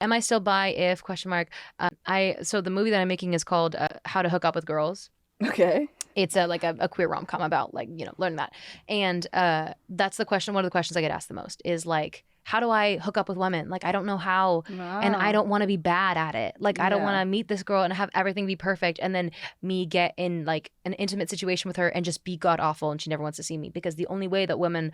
Am I still bi if question mark? I so the movie that I'm making is called How to Hook Up with Girls. Okay. It's a queer rom-com about like, learning that. And that's the question. One of the questions I get asked the most is like, how do I hook up with women? Like, I don't know how, and I Ah, don't want to be bad at it. Like, I don't want yeah. to meet this girl and have everything be perfect, and then me get in like an intimate situation with her and just be god awful, and she never wants to see me, because the only way that women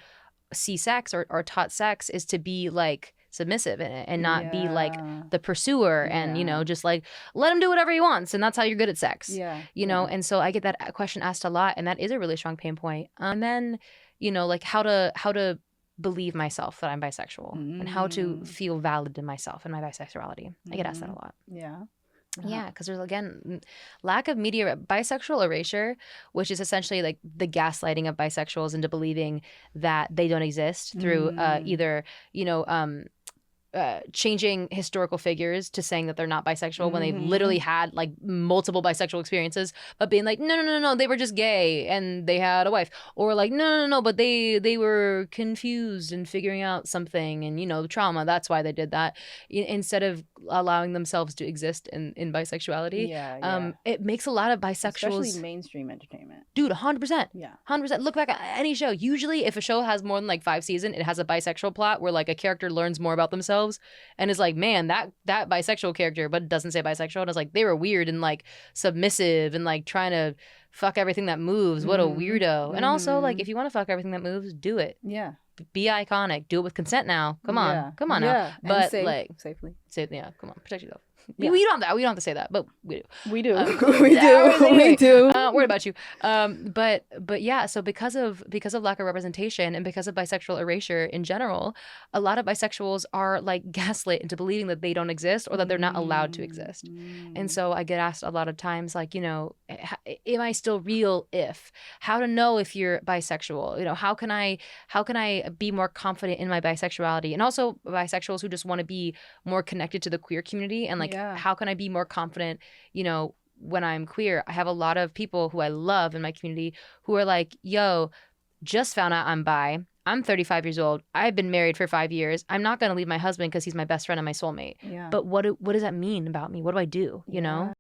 see sex or are taught sex is to be like submissive in it and not be like Yeah. the pursuer, and Yeah. just like let him do whatever he wants, and that's how you're good at sex. Yeah. Yeah. And so I get that question asked a lot, and that is a really strong pain point. And then like how to believe myself that I'm bisexual, and how to Mm. feel valid in myself and my bisexuality. I get asked that a Mm-hmm. lot. Yeah. Uh-huh. Yeah, because there's again lack of media bisexual erasure, which is essentially like the gaslighting of bisexuals into believing that they don't exist through Mm. either you know changing historical figures to saying that they're not bisexual when they've Mm-hmm. literally had like multiple bisexual experiences, but being like, no, no, no, no, they were just gay and they had a wife, or like, no, no, no, no, but they were confused and figuring out something, and trauma. That's why they did that. Instead of allowing themselves to exist in bisexuality, Yeah. Yeah. it makes a lot of Especially bisexuals. mainstream entertainment. Dude, 100%. Yeah. 100%. Look back at any show. Usually, if a show has more than like 5 seasons, it has a bisexual plot where like a character learns more about themselves and is like, man, that bisexual character, but it doesn't say bisexual. And it's like, they were weird and like submissive and like trying to fuck everything that moves. What a Mm-hmm. weirdo. And also, like, Mm-hmm. if you want to fuck everything that moves, do it. Yeah. Be iconic. Do it with consent now. Come on. Yeah. Come on now. Yeah. And But safe. like, Safely. say, yeah, come on. Protect yourself. Yeah. We don't have that. We don't have to say that, but we do. We do. We do. Anyway, We do. worried about you. But yeah. So because of lack of representation and because of bisexual erasure in general, a lot of bisexuals are like gaslit into believing that they don't exist or that they're not allowed to exist. And Mm. so I get asked a lot of times, like, am I still real? If how to know if you're bisexual? How can I be more confident in my bisexuality? And also bisexuals who just want to be more connected to the queer community, and like, Yeah. how can I be more confident, when I'm queer? I have a lot of people who I love in my community who are like, yo, just found out I'm bi. I'm 35 years old. I've been married for 5 years. I'm not going to leave my husband because he's my best friend and my soulmate. Yeah. But what does that mean about me? What do I do? Yeah.